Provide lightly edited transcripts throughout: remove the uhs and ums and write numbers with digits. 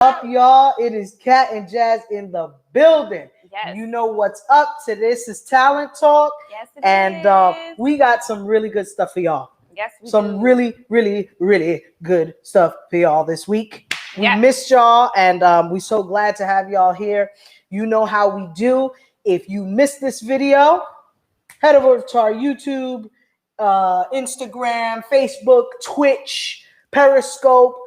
Up, y'all, it is Kat and Jazz in the building. Yes. You know what's up. To this is Talent Talk. Yes, it and is. We got some really good stuff for y'all. Yes, we some do. really, really, really good stuff for y'all this week. We Yes. missed y'all, and we're so glad to have y'all here. You know how we do. If you missed this video, head over to our YouTube, Instagram, Facebook, Twitch, Periscope.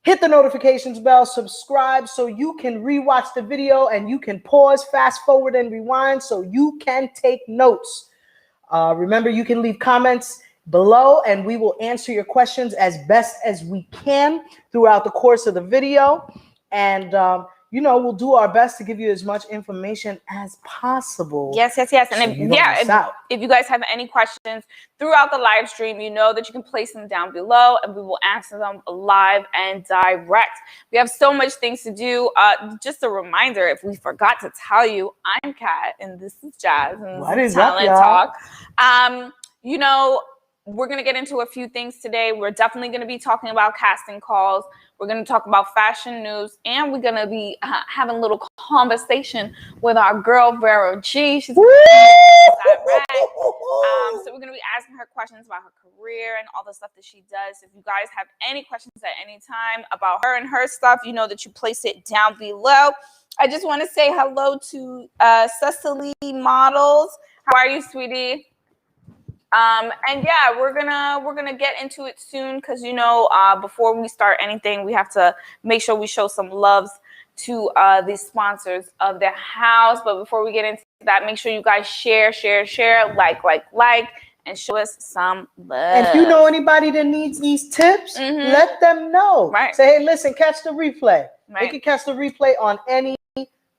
Hit the notifications bell, subscribe so you can rewatch the video and you can pause, fast forward, and rewind so you can take notes. Remember, you can leave comments below and we will answer your questions as best as we can throughout the course of the video. And, you know, we'll do our best to give you as much information as possible. Yes. And so if you guys have any questions throughout the live stream, you know that you can place them down below and we will answer them live and direct. We have so much things to do. Just a reminder, if we forgot to tell you, I'm Kat and this is Jazz and what this is Talent up, Talk. You know, we're going to get into a few things today. We're definitely going to be talking about casting calls. We're going to talk about fashion news, and we're going to be having a little conversation with our girl, VEROG. She's so we're going to be asking her questions about her career and all the stuff that she does. If you guys have any questions at any time about her and her stuff, you know that you place it down below. I just want to say hello to Cecily Models. How are you, sweetie? And yeah, we're gonna get into it soon because you know before we start anything, we have to make sure we show some loves to the sponsors of the house. But before we get into that, make sure you guys share, like, and show us some love. And if you know anybody that needs these tips, let them know. Right. Say, hey, listen, catch the replay. Right. They can catch the replay on any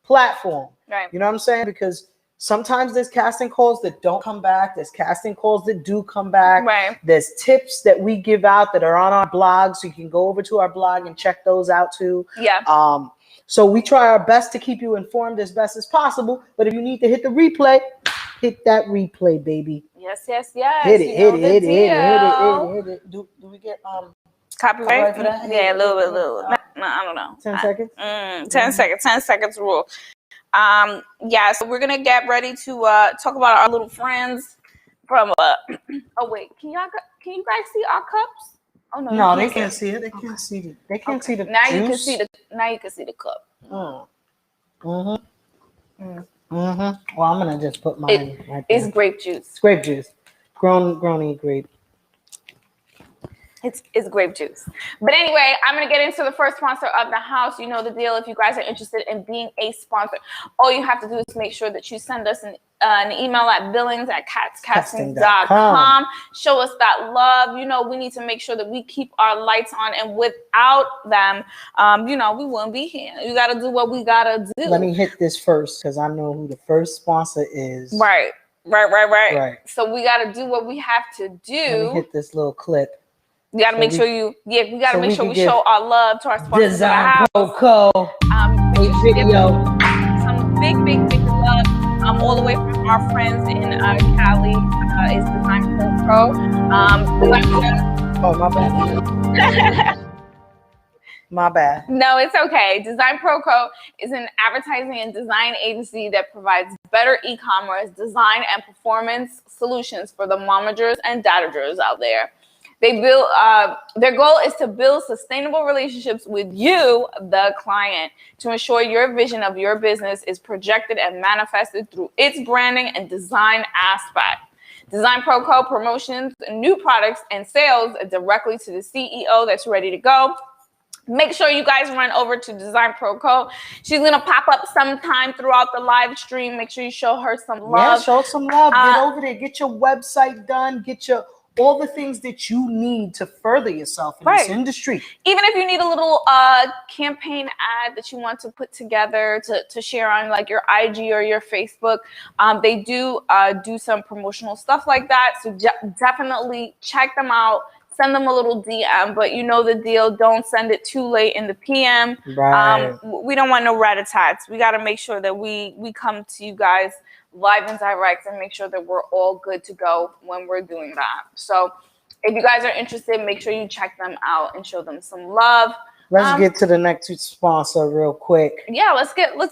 platform. Right. You know what I'm saying? Because sometimes there's casting calls that don't come back. There's casting calls that do come back. Right. There's tips that we give out that are on our blog. So you can go over to our blog and check those out too. Yeah. So we try our best to keep you informed as best as possible. But if you need to hit the replay, hit that replay, baby. Yes. Hit it. Do we get copyright for that? Yeah, a little bit. No, I don't know. 10 seconds? 10 seconds. 10 seconds rule. Yeah, so we're gonna get ready to talk about our little friends from oh wait, can you guys see our cups? Oh no, they can't see it. They can't see it. They can't see the now juice. you can see the cup. Well, I'm gonna just put mine right there. It's grape juice. It's grape juice. Grown grape. It's grape juice. But anyway, I'm going to get into the first sponsor of the house. You know the deal. If you guys are interested in being a sponsor, all you have to do is make sure that you send us an email at billings@catscasting.com. Show us that love. You know, we need to make sure that we keep our lights on. And without them, you know, we wouldn't be here. You got to do what we got to do. Let me hit this first because I know who the first sponsor is. Right. So we got to do what we have to do. Let me hit this little clip. You gotta make sure we gotta make sure we show our love to our sponsors. Design Pro video. Some big love. All the way from our friends in Cali is Design Pro. Oh, my bad. My bad. No, it's okay. Design Pro is an advertising and design agency that provides better e-commerce design and performance solutions for the momagers and dadagers out there. They build their goal is to build sustainable relationships with you, the client, to ensure your vision of your business is projected and manifested through its branding and design aspect. Design Pro Co promotions new products and sales directly to the CEO that's ready to go. Make sure you guys run over to Design Pro Co. She's going to pop up sometime throughout the live stream. Make sure you show her some love. Yeah, show some love. Get over there. Get your website done. Get your all the things that you need to further yourself in this industry. Even if you need a little campaign ad that you want to put together to share on like your IG or your Facebook, they do some promotional stuff like that. So definitely check them out. Send them a little DM, but you know the deal. Don't send it too late in the PM. Right. We don't want no rat-a-tats. We got to make sure that we come to you guys live and direct and make sure that we're all good to go when we're doing that. So if you guys are interested, make sure you check them out and show them some love. Let's get to the next sponsor real quick. Yeah, let's get them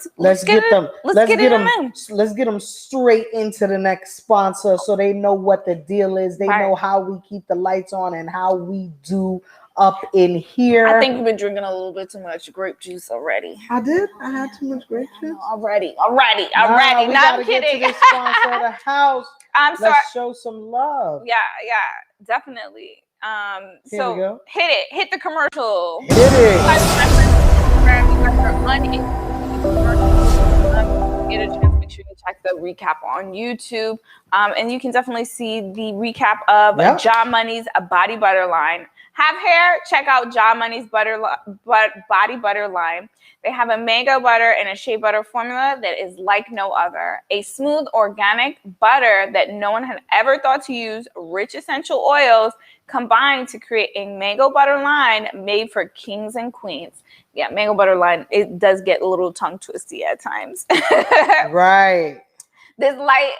straight into the next sponsor so they know what the deal is. They know how we keep the lights on and how we do up in here. I think you've been drinking a little bit too much grape juice already. I did. I had too much grape juice. Already. Nah, Not kidding. Get to the sponsor of the house. I'm sorry. Let's show some love. Yeah, definitely. Here we go. Hit the commercial. Hit it. You guys get a chance, make sure you check the recap on YouTube. And you can definitely see the recap of John Money's Body Butter line. Have hair? Check out John Money's Body Butter line. They have a mango butter and a shea butter formula that is like no other. A smooth, organic butter that no one had ever thought to use, rich essential oils combined to create a mango butter line made for kings and queens. Yeah, mango butter line, it does get a little tongue twisty at times. Right. This light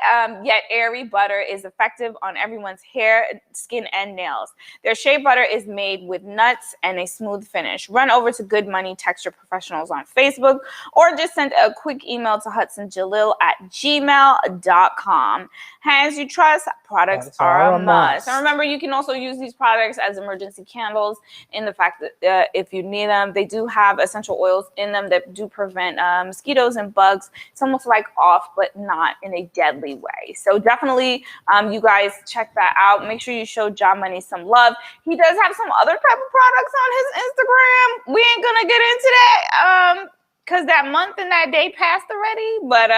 yet airy butter is effective on everyone's hair, skin, and nails. Their shea butter is made with nuts and a smooth finish. Run over to Good Money Texture Professionals on Facebook or just send a quick email to hudsonjalil@gmail.com. Hands you trust, products are a must. And remember, you can also use these products as emergency candles in the fact that if you need them, they do have essential oils in them that do prevent mosquitoes and bugs. It's almost like off, but not in a deadly way. So definitely you guys check that out. Make sure you show John Money some love. He does have some other type of products on his Instagram. We ain't gonna get into that because that month and that day passed already, but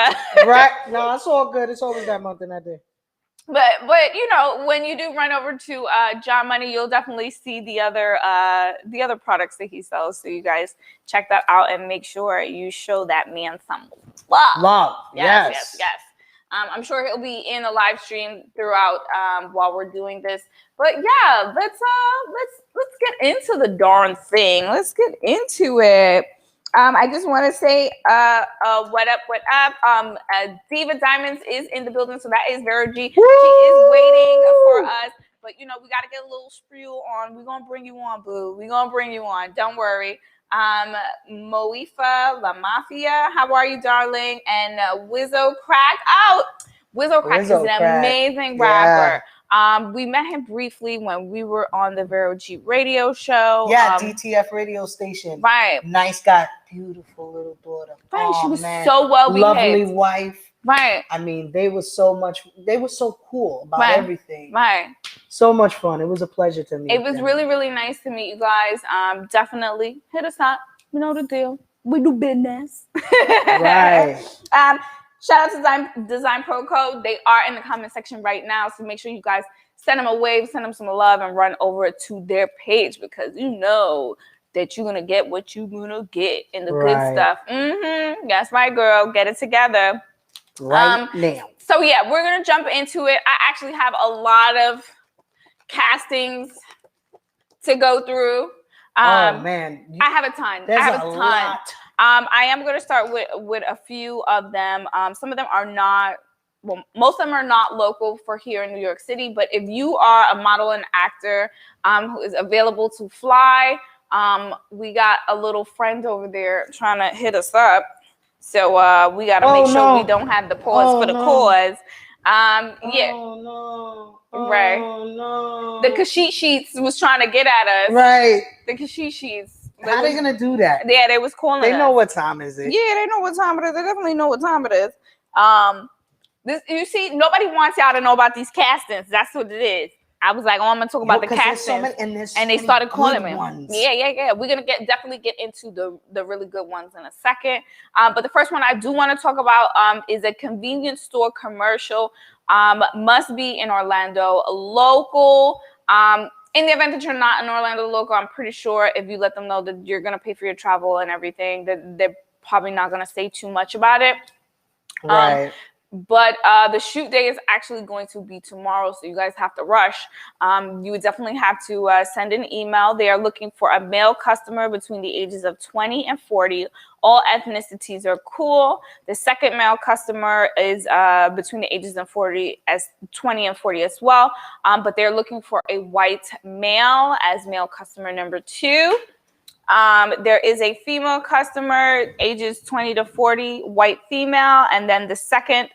right. No, it's all good. It's always that month and that day. But you know, when you do run over to John Money, you'll definitely see the other products that he sells. So you guys check that out and make sure you show that man some love. Yes. I'm sure he'll be in the live stream throughout while we're doing this. But yeah, let's get into the darn thing. Let's get into it. I just want to say, what up? Diva Diamonds is in the building, so that is VEROG. She is waiting for us, but you know we got to get a little spiel on. We're gonna bring you on, boo. We're gonna bring you on. Don't worry. Moifa La Mafia, how are you, darling? And Wizzo Crack out. Wizzo Crack is an amazing rapper. We met him briefly when we were on the VEROG radio show. Yeah, DTF radio station. Right. Nice guy. Beautiful little daughter. Right. She was so well behaved. Lovely wife. Right. I mean, they were so cool about everything. Right. So much fun. It was a pleasure to meet It was really, really nice to meet you guys. Definitely hit us up. You know the deal. We do business. Right. Shout out to Design Pro Co. They are in the comment section right now. So make sure you guys send them a wave, send them some love, and run over to their page because you know that you're going to get what you're going to get in the good stuff. That's right, girl. Get it together. Right now. So yeah, we're going to jump into it. I actually have a lot of castings to go through. Oh man, I have a ton. There's I have a ton. Lot. I am going to start with a few of them. Some of them are not. Well, most of them are not local for here in New York City. But if you are a model and actor who is available to fly, we got a little friend over there trying to hit us up. So we got to make sure we don't have the pause for the cause. Yeah. Oh no. Oh Right. no. The Kashit sheets was trying to get at us. Right. The Kashit sheets. How are they gonna do that? Yeah, they was calling They us. know what time is it. Yeah, they know what time it is. They definitely know what time it is. This, you see, nobody wants y'all to know about these castings. That's what it is. I was like, oh, I'm gonna talk about the castings, and they started calling me. Yeah. We're gonna definitely get into the really good ones in a second. But the first one I do want to talk about is a convenience store commercial. Must be in Orlando, local. In the event that you're not in Orlando local, I'm pretty sure if you let them know that you're gonna pay for your travel and everything, that they're probably not gonna say too much about it. Right. But the shoot day is actually going to be tomorrow, so you guys have to rush. You would definitely have to send an email. They are looking for a male customer between the ages of 20 and 40. All ethnicities are cool. The second male customer is between the ages of 20 and 40 as well. But they're looking for a white male as male customer number 2. There is a female customer, ages 20 to 40, white female, and then the second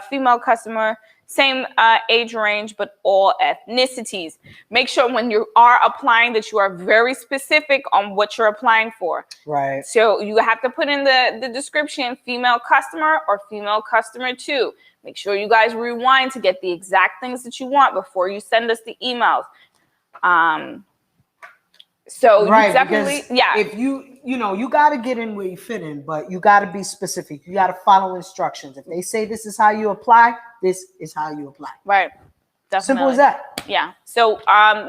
female customer, same age range, but all ethnicities. Make sure when you are applying that you are very specific on what you're applying for. Right. So you have to put in the description, female customer or female customer 2. Make sure you guys rewind to get the exact things that you want before you send us the emails. So right, you definitely, yeah. If you got to get in where you fit in, but you got to be specific. You got to follow instructions. If they say this is how you apply, this is how you apply. Right. Definitely. Simple as that. Yeah. So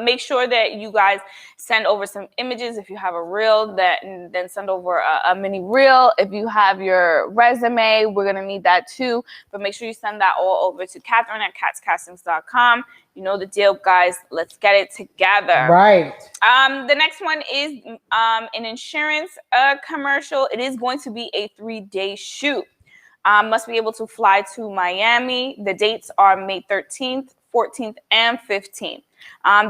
make sure that you guys send over some images. If you have a reel, then send over a mini reel. If you have your resume, we're going to need that too. But make sure you send that all over to Katherin at katscastings.com. You know the deal, guys. Let's get it together. Right. The next one is an insurance commercial. It is going to be a 3-day shoot. Must be able to fly to Miami. The dates are May 13th, 14th, and 15th.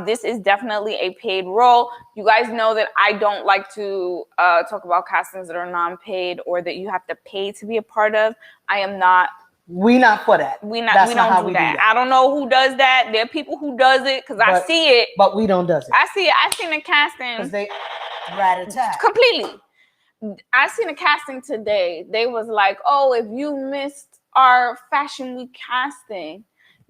This is definitely a paid role. You guys know that I don't like to talk about castings that are non-paid or that you have to pay to be a part of. I am not. We not for that. We don't do that. I don't know who does that. There are people who does it because I see it. But we don't does it. I see it. I seen a casting. Because they rat-a-tat. Completely. I seen a casting today. They was like, oh, if you missed our Fashion Week casting,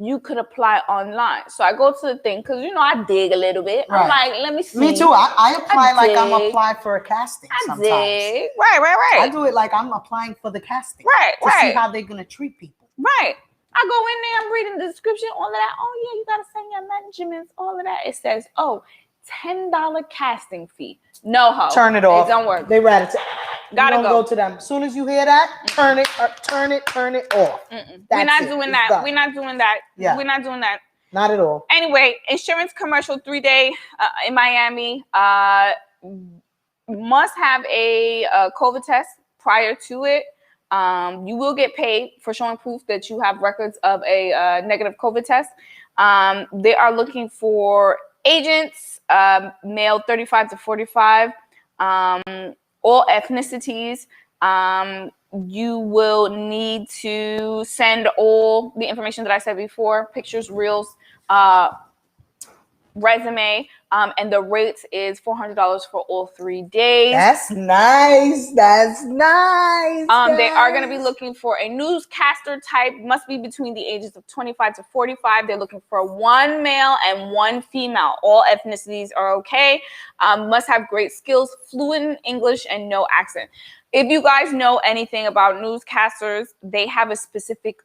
you could apply online. So I go to the thing because, I dig a little bit. Right. I'm like, let me see. Me too. I apply like I'm applying for a casting sometimes. Dig. Right. I do it like I'm applying for the casting. Right. To see how they're going to treat people. Right. I go in there, I'm reading the description, all of that. Oh, yeah, you got to send your measurements, all of that. It says, $10 casting fee. No, ho. Turn it off. It don't work. They rat-a-tat. Gotta go to them. As soon as you hear that, turn it off. We're not doing that. We're not doing that. Yeah. We're not doing that. Not at all. Anyway, insurance commercial 3-day in Miami. Must have a COVID test prior to it. You will get paid for showing proof that you have records of a negative COVID test. They are looking for agents, male 35 to 45, all ethnicities. You will need to send all the information that I said before, pictures, reels, resume, and the rate is $400 for all 3 days. That's nice. They are going to be looking for a newscaster type, must be between the ages of 25 to 45. They're looking for 1 male and 1 female. All ethnicities are okay. Must have great skills, fluent in English, and no accent. If you guys know anything about newscasters, they have a specific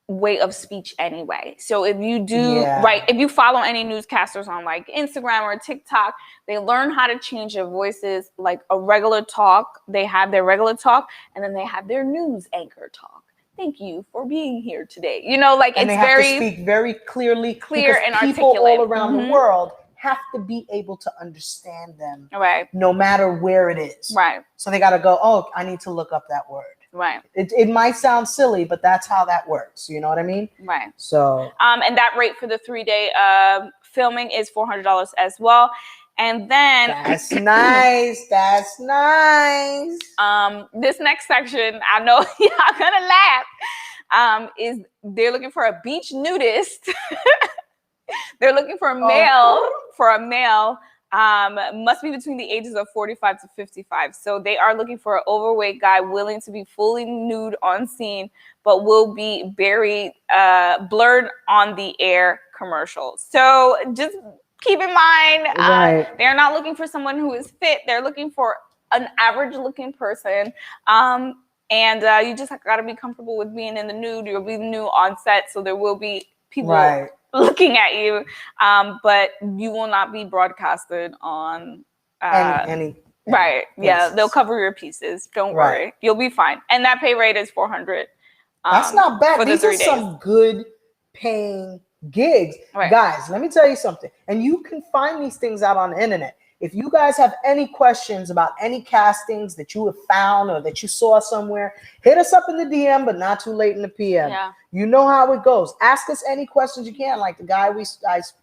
way of speech anyway. So if you do if you follow any newscasters on like Instagram or TikTok, they learn how to change their voices like a regular talk. They have their regular talk and then they have their news anchor talk. Thank you for being here today. And it's they have to speak very clear and articulate. People all around the world have to be able to understand them, right? No matter where it is, right? So they got to go, oh, I need to look up that word. Right. It might sound silly, but that's how that works. You know what I mean? Right. So and that rate for the 3-day filming is $400 as well. And then that's nice. That's nice. This next section, I know y'all gonna is they're looking for a beach nudist. They're looking for a male. Must be between the ages of 45 to 55. So they are looking for an overweight guy willing to be fully nude on scene, but will be blurred on the air commercial. So just keep in mind, they're not looking for someone who is fit. They're looking for an average looking person. And you just got to be comfortable with being in the nude. You'll be nude on set. So there will be people looking at you, but you will not be broadcasted on any places. They'll cover your pieces. Don't worry, you'll be fine. And that pay rate is $400. That's not bad. These are some good paying gigs, guys. Let me tell you something, and you can find these things out on the internet. If you guys have any questions about any castings that you have found or that you saw somewhere, hit us up in the DM, but not too late in the PM. Yeah. You know how it goes. Ask us any questions you can. Like the guy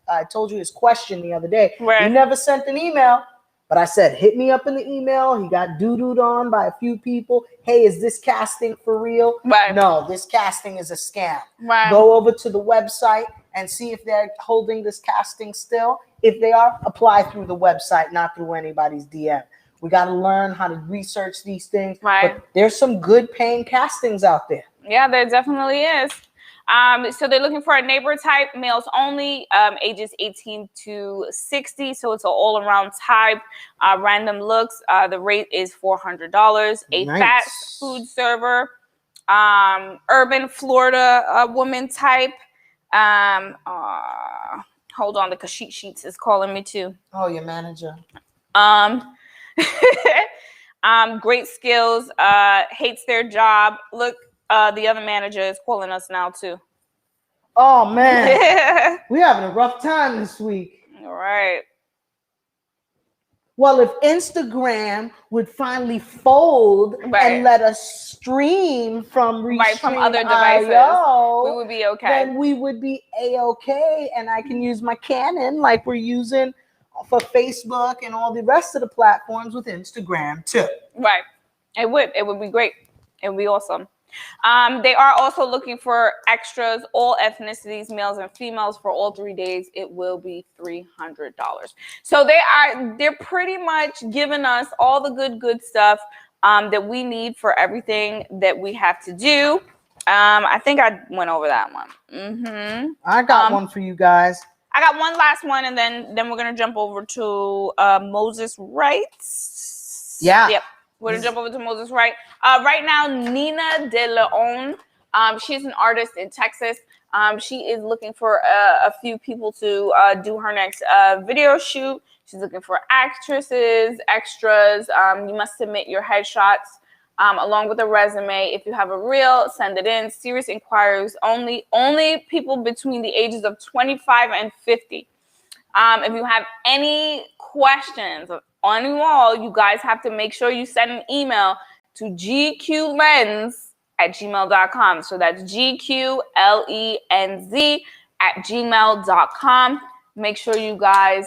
I told you his question the other day. He never sent an email, but I said, hit me up in the email. He got doo-dooed on by a few people. Hey, is this casting for real? No, this casting is a scam. Go over to the website and see if they're holding this casting still. If they are, apply through the website, not through anybody's DM. We got to learn how to research these things. But there's some good paying castings out there. Yeah, there definitely is. So they're looking for a neighbor type, males only, ages 18 to 60. So it's an all-around type. Random looks. The rate is $400. A fast food server. Urban Florida woman type. Hold on, the Kashit Sheets is calling me too. Oh, your manager. Great skills, hates their job. Look, the other manager is calling us now too. Oh man, we're having a rough time this week. All right. Well, if Instagram would finally fold and let us stream from other devices, we would be okay. Then we would be A-okay, and I can use my Canon like we're using for Facebook and all the rest of the platforms with Instagram too. Right. It would be great. It would be awesome. They are also looking for extras, all ethnicities, males and females, for all 3 days. It will be $300. So they're pretty much giving us all the good stuff that we need for everything that we have to do. I think I went over that one. I got one for you guys. I got one last one, and then we're gonna jump over to Moses Wright. Yep. We're going to jump over to Moses Wright. Right now, Nina De Leon, she's an artist in Texas. She is looking for a few people to do her next video shoot. She's looking for actresses, extras. You must submit your headshots along with a resume. If you have a reel, send it in. Serious inquiries only. Only people between the ages of 25 and 50. If you have any questions on you all, you guys have to make sure you send an email to gqlenz@gmail.com. So that's gqlenz@gmail.com. Make sure you guys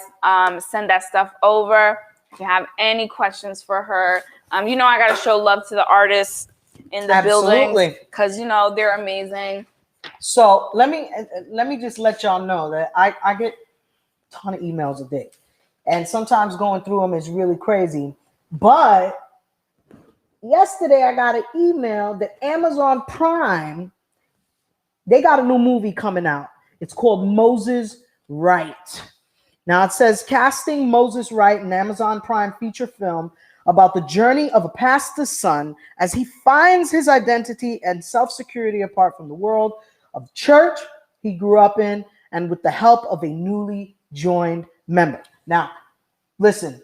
send that stuff over. If you have any questions for her, I got to show love to the artists in the building because they're amazing. So let me just let y'all know that I get a ton of emails a day. And sometimes going through them is really crazy. But yesterday I got an email that Amazon Prime, they got a new movie coming out. It's called Moses Wright. Now it says casting Moses Wright, an Amazon Prime feature film about the journey of a pastor's son as he finds his identity and self-security apart from the world of the church he grew up in, and with the help of a newly joined member. Now, listen,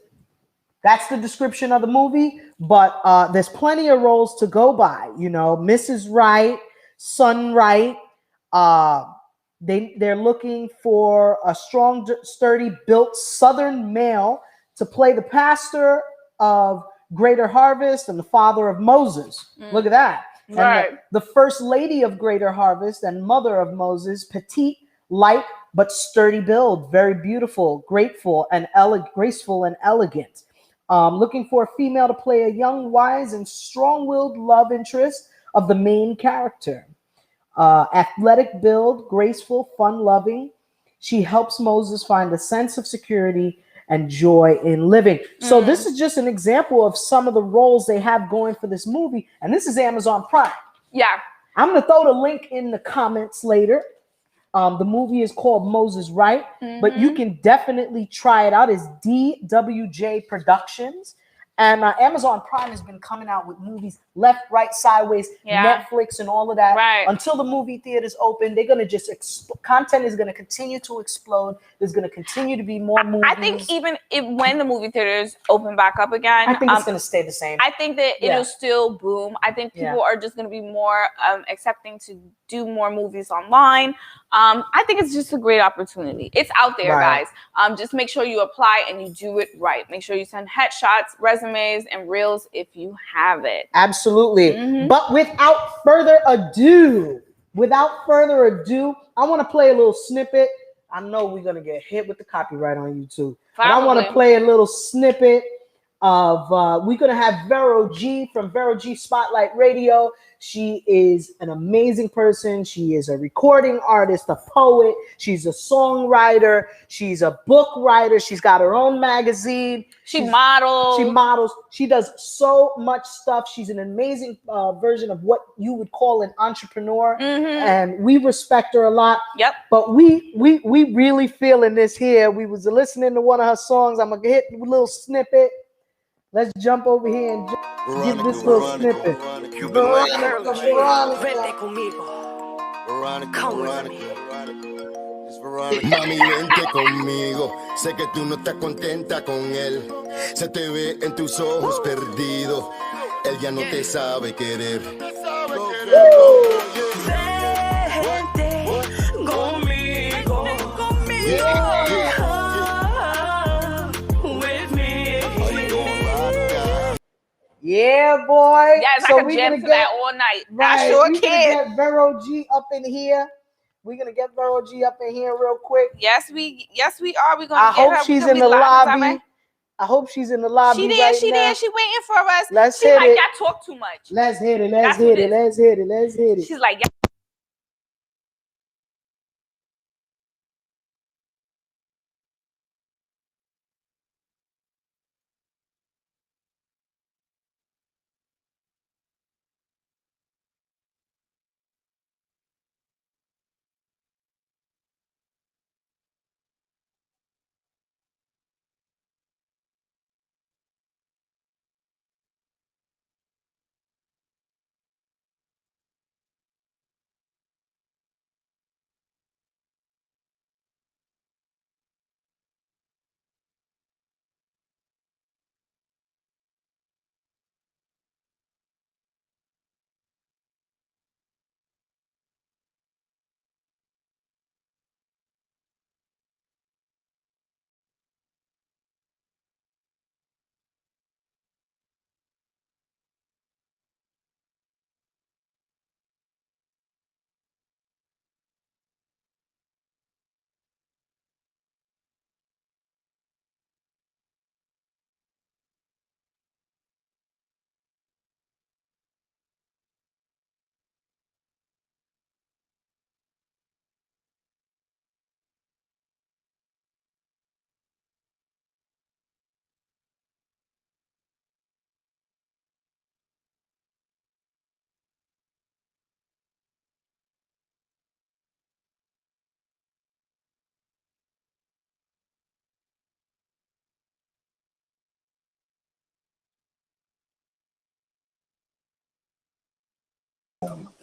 that's the description of the movie, but there's plenty of roles to go by. Mrs. Wright, son Wright. They're looking for a strong, sturdy, built Southern male to play the pastor of Greater Harvest and the father of Moses. Look at that. Right. And the first lady of Greater Harvest and mother of Moses, petite, light, but sturdy build, very beautiful, graceful and elegant. Looking for a female to play a young, wise, and strong-willed love interest of the main character. Athletic build, graceful, fun-loving. She helps Moses find a sense of security and joy in living. So this is just an example of some of the roles they have going for this movie. And this is Amazon Prime. Yeah. I'm going to throw the link in the comments later. The movie is called Moses Right, but you can definitely try it out. It's DWJ Productions. And Amazon Prime has been coming out with movies left, right, sideways, Netflix and all of that. Right. Until the movie theaters open, they're going to just content is going to continue to explode. There's going to continue to be more movies. I think even when the movie theaters open back up again, I think it's going to stay the same. I think that it'll still boom. I think people are just going to be more accepting to do more movies online. I think it's just a great opportunity. It's out there, guys. Just make sure you apply and you do it right. Make sure you send headshots, resumes, and reels if you have it. Absolutely. But without further ado, I want to play a little snippet. I know we're going to get hit with the copyright on YouTube. But I want to play a little snippet of, we're going to have VEROG from VEROG Spotlight Radio. She is an amazing person. She is a recording artist, a poet. She's a songwriter. She's a book writer. She's got her own magazine. She models. She does so much stuff. She's an amazing version of what you would call an entrepreneur. And we respect her a lot. Yep. But we really feeling this here. We was listening to one of her songs. I'm going to hit a little snippet. Let's jump over here and give this little snippet. Mami, vente conmigo. Sé que tú no estás contenta con él. Se te ve en tus ojos perdido. Él ya no te sabe querer. Yeah, boy. Yes, so I can jam to that all night. Right. I sure can. Get VEROG up in here. We're gonna get VEROG up in here real quick. Yes, we are. We're gonna. I hope she's in the lobby. I hope she's in the lobby. She there. She there. She waiting for us. Let's hit it. Like y'all talk too much. Let's hit it. Let's hit it. Let's hit it. Let's hit it. She's like.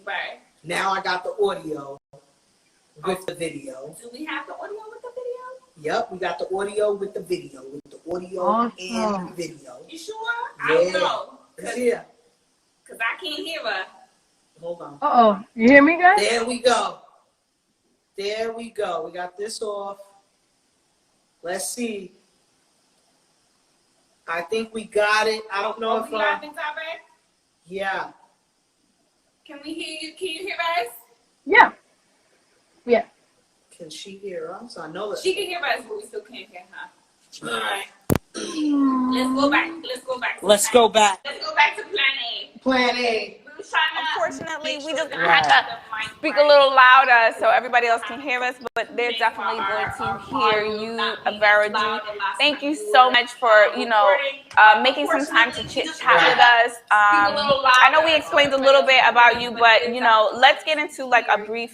Right. Now I got the audio with the video. Do we have the audio with the video? Yep, we got the audio with the video. And video. You sure? I don't know. It's here. Because I can't hear her. Hold on. Uh-oh. You hear me, guys? There we go. There we go. We got this off. Let's see. I think we got it. I don't know if we got things out, yeah. Can we hear you? Can you hear us? Yeah. Yeah. Can she hear us? I know that. She can hear us, but we still can't hear her. All right. Let's go back. Let's go back. Let's go back to plan A. Plan A. We were Unfortunately, we just gonna have to speak a little louder so everybody else can hear us, but they're definitely going to hear you, VEROG. Thank you so much for, making some time to chit chat with us. I know we explained a little bit about you, but, let's get into like a brief,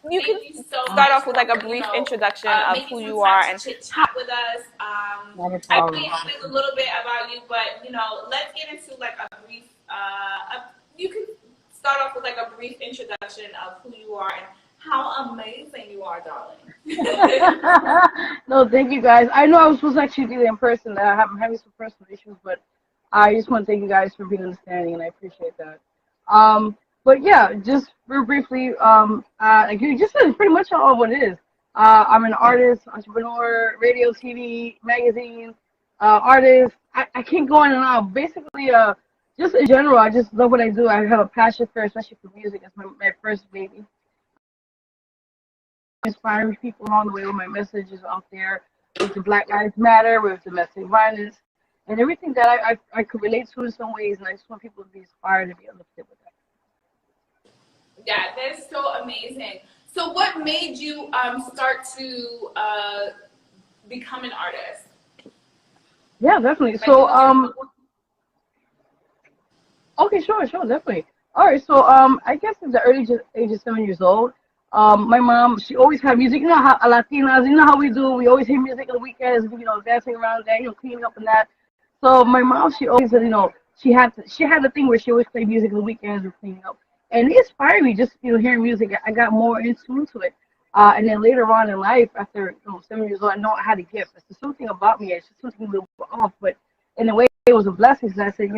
you can start off with like a brief introduction of who you are and how with us. I know we explained a little bit about you, but, let's get into like a brief, you can start off with like a brief introduction of who you are and how amazing you are, darling. No, thank you guys. I know I was supposed to actually be there in person. I'm having some personal issues, but I just want to thank you guys for being understanding, and I appreciate that. But yeah, just real briefly, like you just said pretty much all what it is. I'm an artist, entrepreneur, radio, TV, magazine, artist. I can't go on and on. Basically, just in general, I just love what I do. I have a passion for, especially for music. It's my first baby. Inspiring people along the way with my messages out there, with the Black Lives Matter, with domestic violence, and everything that I could relate to in some ways. And I just want people to be inspired and be uplifted with that. Yeah, that's so amazing. So what made you start to become an artist? Yeah, definitely. So okay, sure, definitely. All right, so I guess at the early age of 7 years old, my mom, she always had music. You know how Latinas, you know how we do. We always hear music on the weekends, dancing around there, cleaning up and that. So my mom, she always, she had the thing where she always played music on the weekends or cleaning up, and it inspired me. Just hearing music, I got more into it. And then later on in life, after 7 years old, I know I had a gift. It's something about me. It's just something a little off, but in a way, it was a blessing. So I said,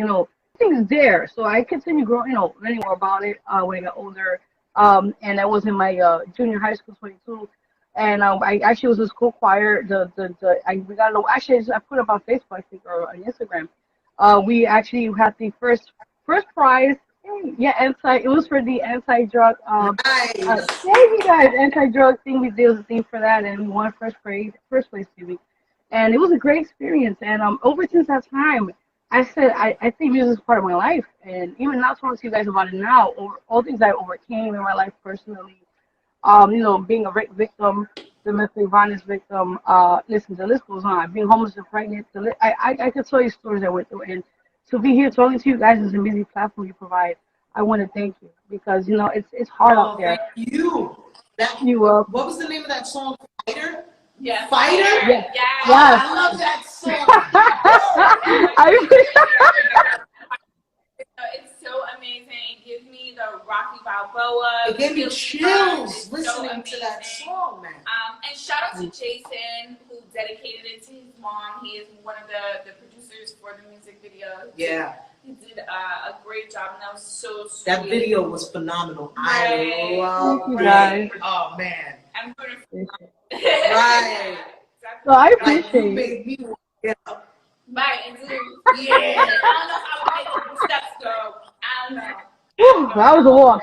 things there. So I continued growing, learning more about it when I got older. And I was in my junior high school, 22, and I actually was in school choir. I put up on Facebook, I think, or on Instagram. We actually had the first prize. Yeah, it was for the anti-drug. Thank you guys, anti-drug thing. We did was a thing for that, and we won first place, and it was a great experience. And over since that time, I said I think music is part of my life, and even not talking to you guys about it now, or all things I overcame in my life personally, being a rape victim, domestic violence victim. Listen, the list goes on. Being homeless and pregnant. I could tell you stories I went through, and to be here talking to you guys is an amazing platform you provide. I want to thank you because it's hard out there. Thank you. What was the name of that song? Fighter. Yeah. Fighter? Yes. Yeah. Yes. I love that song. It's so amazing. It gives me the Rocky Balboa. It gave me chills listening to that song, man. And shout out to Jason, who dedicated it to his mom. He is one of the producers for the music video. Yeah. He did a great job, and that was so sweet. That video was phenomenal. Right. I love it. Guys. Oh, man. I'm going to... Right. So I appreciate you made me want to get up. Right, and do, yeah. I don't know how I make the steps go. I don't know. Whew, that was a walk.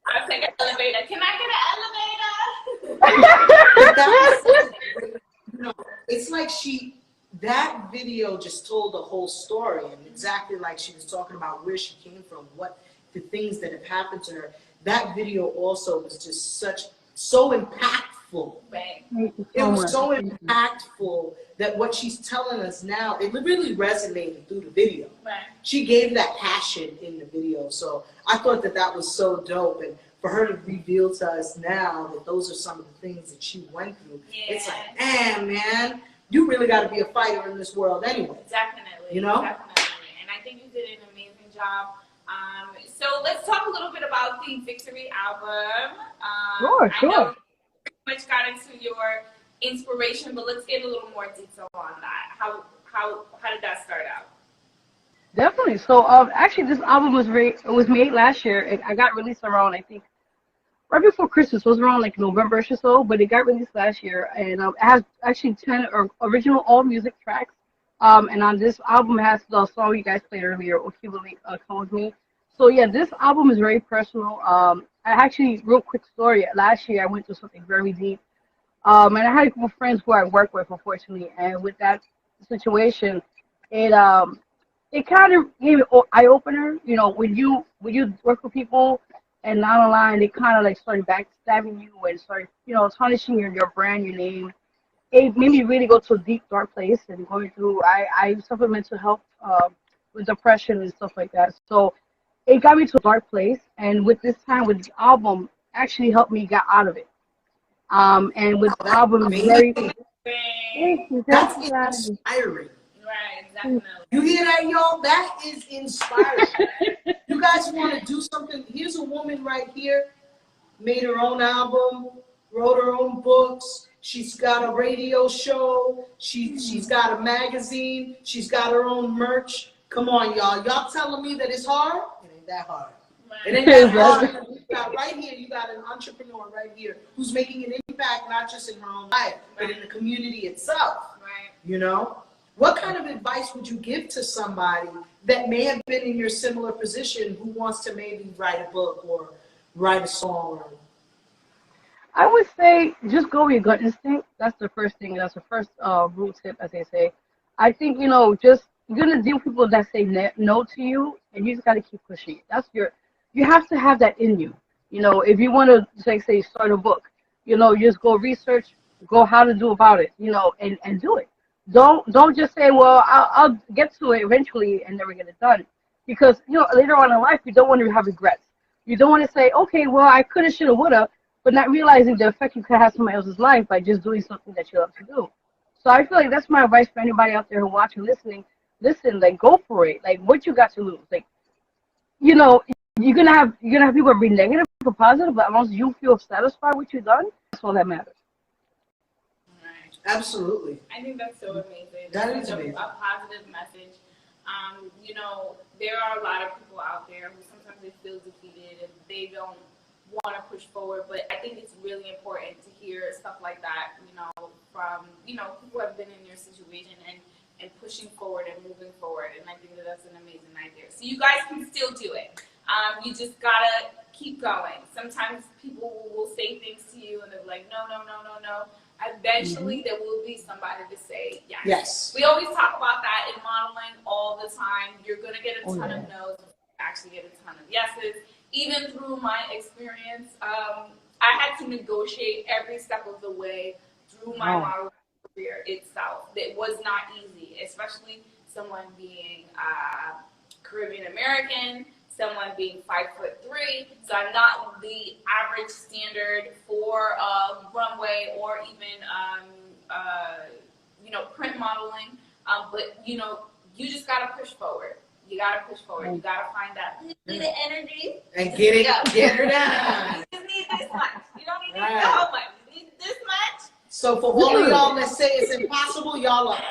I'll take an elevator. Can I get an elevator? It's like that video just told the whole story, and exactly like she was talking about where she came from, what the things that have happened to her. That video also was just so impactful. Right. It was so impactful that what she's telling us now, it really resonated through the video. Right. She gave that passion in the video, so I thought that was so dope. And for her to reveal to us now that those are some of the things that she went through, it's like, man, you really got to be a fighter in this world anyway. Definitely. Definitely. And I think you did an amazing job. So let's talk a little bit about the Victory album. Sure. I know you pretty much got into your inspiration, but let's get a little more detail on that. How did that start out? Definitely. So actually, this album was made last year. I got released around, I think, right before Christmas. It was around like November-ish or so, but it got released last year, and it has actually 10 original all music tracks. And on this album has the song you guys played earlier, Okibali, Come With Me. So yeah, this album is very personal. I actually, real quick story, last year I went through something very deep. And I had a couple of friends who I work with, unfortunately, and with that situation, it it kind of gave me an eye opener. You know, when you work with people and not online, they kind of like started backstabbing you and started, you know, tarnishing your brand, your name. It made me really go to a deep dark place and going through. I suffer mental health with depression and stuff like that. So it got me to a dark place. And with this time, with this album, actually helped me get out of it. And with the album, is very. Thank you. That's Thank you, guys. inspiring. Right, definitely. You hear that, y'all? That is inspiring. You guys want to do something? Here's a woman right here, made her own album, wrote her own books. She's got a radio show. She's got a magazine. She's got her own merch. Come on, y'all. Y'all telling me that it's hard? It ain't that hard. It ain't that hard. You got right here, you got an entrepreneur right here who's making an impact not just in her own life, but in the community itself. Right. You know? What kind of advice would you give to somebody that may have been in your similar position who wants to maybe write a book or write a song? I would say just go with your gut instinct. That's the first thing. That's the first root tip, as they say. I think, you know, just you're gonna deal with people that say no to you, and you just gotta keep pushing it. You have to have that in you. You know, if you want to say start a book, you know, just go research, go how to do about it, you know, and do it. Don't just say, well, I'll get to it eventually and never get it done, because you know later on in life you don't want to have regrets. You don't want to say, okay, well I coulda, shoulda, woulda, but not realizing the effect you could have somebody else's life by just doing something that you love to do. So I feel like that's my advice for anybody out there who watching, listening. Listen, like go for it. Like what you got to lose. Like, you know, you're gonna have people be negative or positive, but as long as you feel satisfied with what you've done, that's all that matters. Absolutely. I think that's so amazing. That is such amazing. a positive message. You know, there are a lot of people out there who sometimes they feel defeated and they don't want to push forward, but I think it's really important to hear stuff like that, you know, from, you know, people who have been in your situation and pushing forward and moving forward, and I think that that's an amazing idea. So you guys can still do it. You just gotta keep going. Sometimes people will say things to you and they're like, no. Eventually, there will be somebody to say yes. Yes. We always talk about that in modeling all the time. You're going to get a ton of no's, actually get a ton of yeses. Even through my experience, I had to negotiate every step of the way through my modeling career itself. It was not easy, especially someone being Caribbean American, someone being 5'3", so I'm not the average standard for runway or even you know, print modeling. But you know, you just gotta push forward. You gotta push forward. You gotta find that the energy and get her done. You just need this much. You don't need the whole much. You need this much. So for all of y'all that say it's impossible, y'all are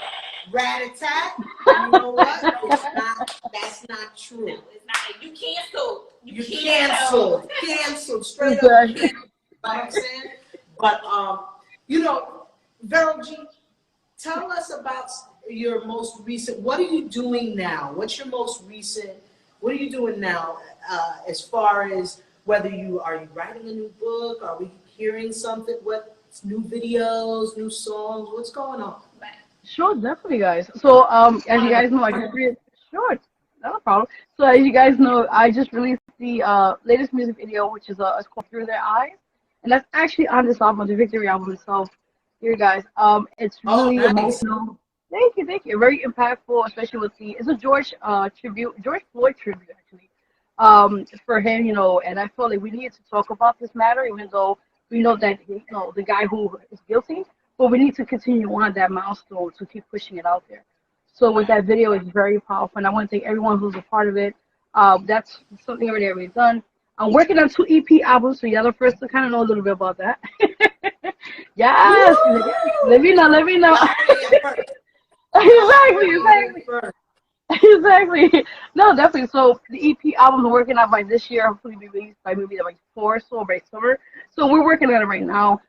rat-a-tat. You know what? That's not true. No, it's not. You canceled. You canceled straight up. You know what I'm saying? But you know, VEROG, tell us about your most recent. What are you doing now? What's your most recent? What are you doing now? As far as whether you writing a new book? Are we hearing something? What new videos, new songs? What's going on? Sure, definitely, guys. So, as you guys know, sure, not a problem. So, as you guys know, I just released the latest music video, which is it's called Through Their Eyes, and that's actually on this album, the Victory album itself. Here, guys, it's really emotional. Thank you. Very impactful, especially with it's a George Floyd tribute, actually, for him, you know. And I felt like we needed to talk about this matter, even though we know that the guy who is guilty. But we need to continue on that milestone to keep pushing it out there. So with that video, it's very powerful, and I want to thank everyone who's a part of it. That's something already done. I'm working on 2 EP albums, so y'all are first to kind of know a little bit about that. Yes, let me know. Exactly. No, definitely. So the EP album we're working on by this year, hopefully be released by maybe like 4 or so by summer. So we're working on it right now.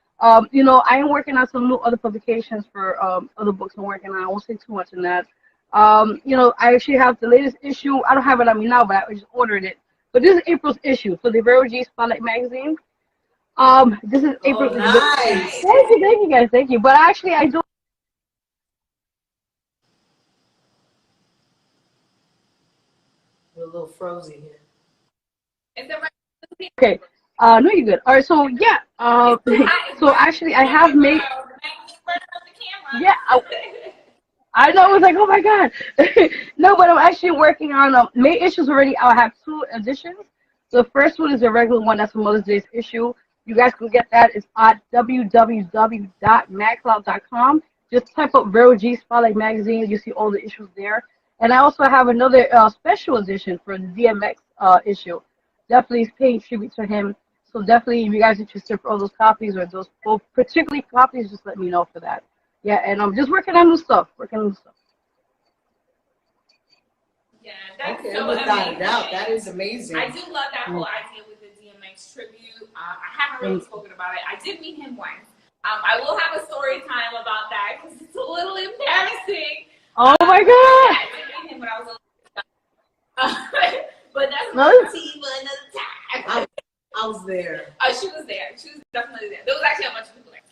You know, I am working on some new other publications for other books I'm working on. I won't say too much in that. You know, I actually have the latest issue. I don't have it on me now, but I just ordered it. But this is April's issue for the VEROG Spotlight magazine. This is April. Nice. Thank you, guys. Thank you. But actually, I do. We're a little frozen here. Is that right? Okay. No, you're good. All right. So yeah. So actually, I have made. Yeah. I know. I was like, oh my god. No, but I'm actually working on May issues already. I'll have 2 editions. The first one is a regular one. That's a Mother's Day's issue. You guys can get that. It's at www.magcloud.com. Just type up VEROG Spotlight Magazine. You see all the issues there. And I also have another special edition for the DMX issue. Definitely is paying tribute to him. So definitely, if you guys are interested for all those copies or those particularly copies, just let me know for that. Yeah, and I'm just working on new stuff. Yeah, that's Okay, so without a amazing. doubt, that is amazing. I do love that whole idea with the DMX tribute. I haven't really spoken about it. I did meet him once. I will have a story time about that because it's a little embarrassing. Oh my god! I did meet him when I was a little but that's another tea for another time. I was there. She was there. She was definitely there. There was actually a bunch of people there.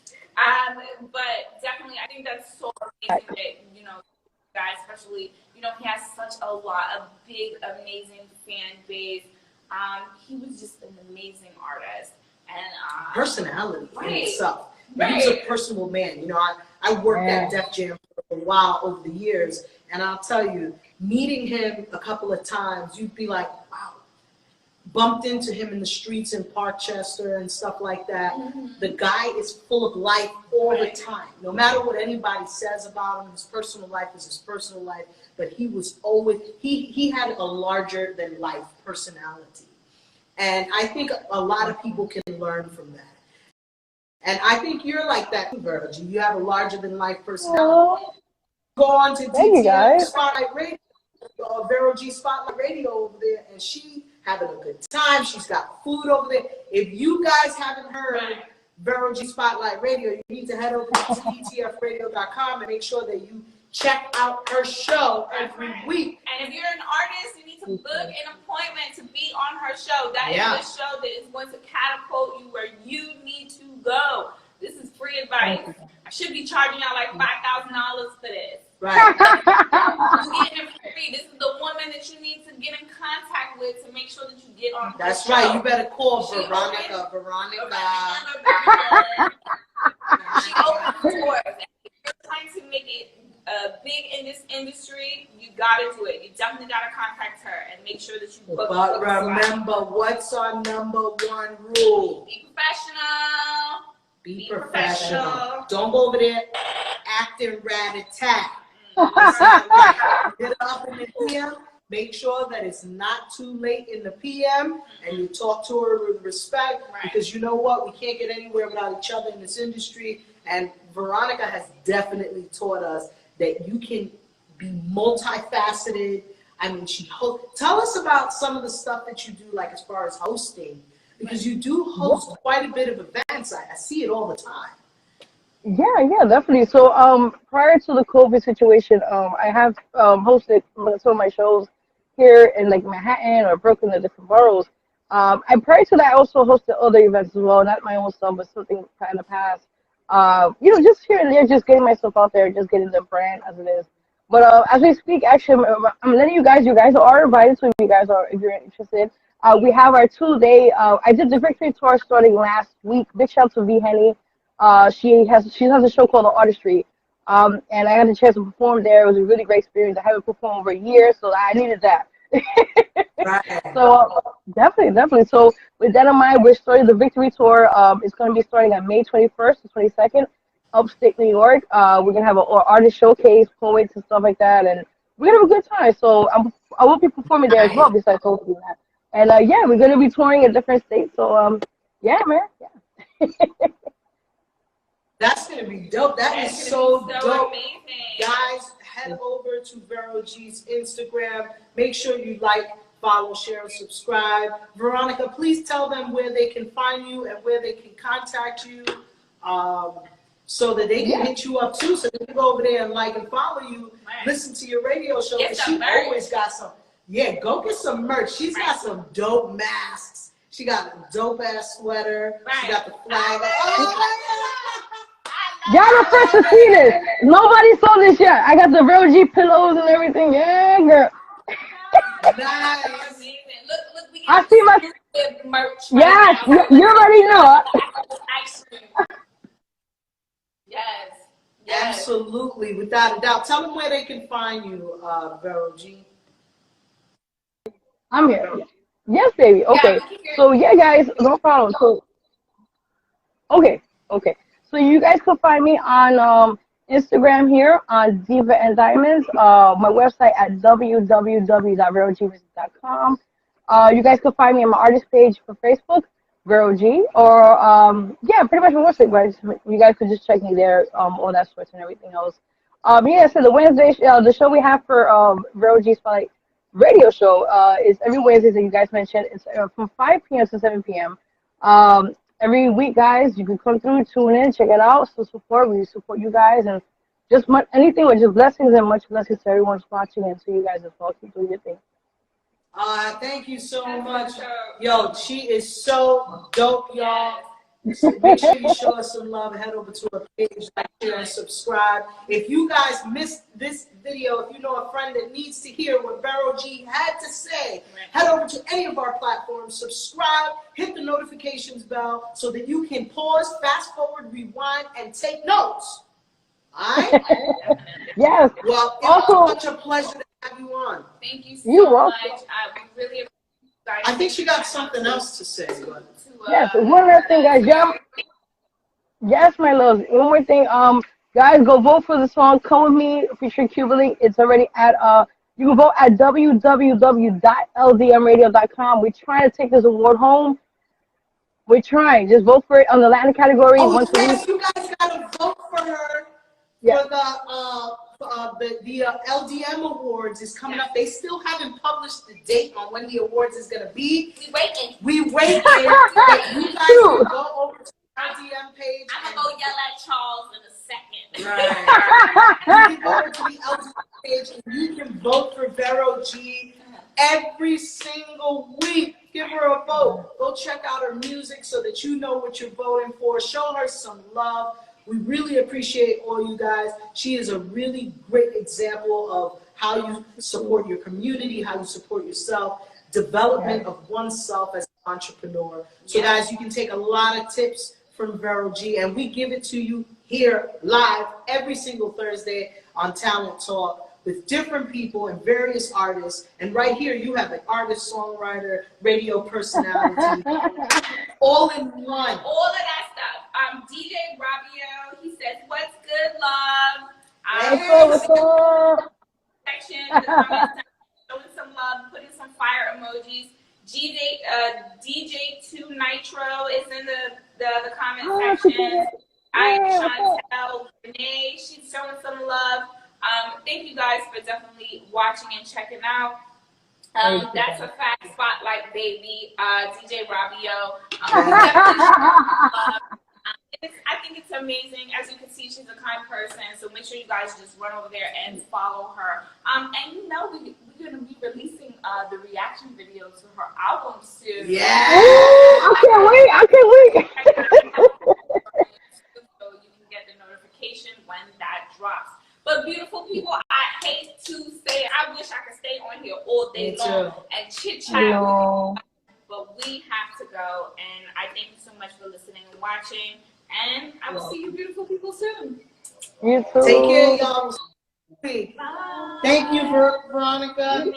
But definitely, I think that's so amazing that, you know, guys, especially, you know, he has such a lot of big, amazing fan base. He was just an amazing artist. And Personality in right. itself. Right. He was a personable man. You know, I worked at Def Jam for a while over the years, and I'll tell you, meeting him a couple of times, you'd be like, wow. Bumped into him in the streets in Parkchester and stuff like that. Mm-hmm. The guy is full of life all the time. No matter what anybody says about him, his personal life is his personal life. But he was always, he had a larger than life personality. And I think a lot of people can learn from that. And I think you're like that too, VEROG. You have a larger than life personality. Aww. Go on to Thank you, DTF guys. Spotlight Radio, VEROG Spotlight Radio over there, and she having a good time. She's got food over there. If you guys haven't heard VEROG Spotlight Radio, you need to head over to DTFradio.com and make sure that you check out her show every week. And if you're an artist, you need to book an appointment to be on her show. That is the show that is going to catapult you where you need to go. This is free advice. I should be charging y'all like $5,000 for this. Right. You're getting it free. This is the woman that you need to get in contact with to make sure that you get on her That's show. right. You better call Veronica. She opens doors. If you're trying to make it big in this industry, you gotta do it. You definitely gotta contact her and make sure that you book. But remember, what's our number one rule? Be professional. Be professional. Don't go over there acting rat-a-tat. Get up in the PM. Make sure that it's not too late in the PM, and you talk to her with respect, because you know what? We can't get anywhere without each other in this industry. And Veronica has definitely taught us that you can be multifaceted. I mean, tell us about some of the stuff that you do, like as far as hosting, because you do host quite a bit of events. I see it all the time. Yeah, definitely. So prior to the COVID situation, I have hosted some of my shows here in like Manhattan or Brooklyn, the different boroughs. And prior to that, I also hosted other events as well, not my own stuff, but something in the past. You know, just here and there, just getting myself out there, just getting the brand as it is. But as we speak, actually, I'm letting you guys are invited, so if you're interested. We have our 2-day, I did the Victory Tour starting last week. Big shout out to V. Henny. She has a show called The Artistry. And I had the chance to perform there. It was a really great experience. I haven't performed over a year, so I needed that. Right. So definitely. So with that in mind, we're starting the Victory Tour. It's going to be starting on May 21st to 22nd, upstate New York. We're going to have an artist showcase, poets and stuff like that, and we're going to have a good time. So I will be performing there as well, besides hosting that. And yeah, we're going to be touring in different states. So yeah, man. Yeah. That's going to be dope. That's so dope. Amazing. Guys, head over to VEROG's Instagram. Make sure you like, follow, share, and subscribe. Veronica, please tell them where they can find you and where they can contact you, so that they can hit you up too, so they can go over there and like and follow you, listen to your radio show. Because she always got some. Yeah, go get some merch. She's got some dope masks. She got a dope ass sweater. She got the flag. Y'all are first to see this. Nobody saw this yet. I got the VEROG pillows and everything. Yeah, girl. Nice. Amazing. Look, we I got see my. exclusive merch. Yes, Right you already know. Ice cream. Yes. Absolutely, without a doubt. Tell them where they can find you, VEROG. I'm here. Yes, baby. Okay. So yeah, guys, no problem. So okay. So you guys can find me on Instagram here on Diva and Diamonds. My website at www.verogmusic.com. You guys can find me on my artist page for Facebook, VeroG, or yeah, pretty much my website, guys. You guys could just check me there, all that sorts and everything else. Yeah, so the Wednesday, the show we have for VeroG Spotlight radio show is every Wednesday that you guys mentioned. It's from 5 p.m. to 7 p.m. Every week, guys, you can come through, tune in, check it out. So we support you guys, and just anything with just blessings and much blessings to everyone watching and to you guys as well. Keep doing your thing. Thank you so much. Yo, she is so dope, y'all. So make sure you show us some love. Head over to her page, like, share, and subscribe. If you guys missed this video, if you know a friend that needs to hear what VeroG had to say, head over to any of our platforms, subscribe, hit the notifications bell so that you can pause, fast forward, rewind, and take notes. All right? Yes. Well, it Also, was such a pleasure to have you on. Thank you so much. We really appreciate you guys. I think she got something else to say. But yes, one more thing, guys. Yeah. Yes, my loves. One more thing. Guys, go vote for the song "Come With Me" featuring Cuba. It's already at you can vote at www.ldmradio.com. We're trying to take this award home. We're trying. Just vote for it on the Latin category once a week. You guys gotta vote for her for the LDM Awards is coming up. They still haven't published the date on when the awards is gonna be. We waiting. But you guys can go over to the LDM page. I'm gonna go yell at Charles in a second. Right. You can go over to the LDM page and you can vote for VeroG every single week. Give her a vote. Go check out her music so that you know what you're voting for. Show her some love. We really appreciate all you guys. She is a really great example of how you support your community, how you support yourself, development of oneself as an entrepreneur. So guys, you can take a lot of tips from VeroG, and we give it to you here live every single Thursday on Talent Talk with different people and various artists. And right here, you have an artist, songwriter, radio personality, all in one. All of that stuff. DJ Rabio, he says, "What's good, love?" Section, the comments, showing some love, putting some fire emojis. DJ2 Nitro is in the comment section. Chantel, Renee, she's showing some love. Thank you guys for definitely watching and checking out. That's a fact. Spotlight, baby. DJ Rabio. I think it's amazing. As you can see, she's a kind person. So make sure you guys just run over there and follow her. And you know, we're going to be releasing the reaction video to her album soon. Yeah. I can't wait. So you can get the notification when that drops. But beautiful people, I hate to say it. I wish I could stay on here all day long and chit chat with you. But we have to go. And I thank you so much for listening and watching. And I will see you beautiful people soon. You too. Take care, y'all. Bye. Thank you, Veronica.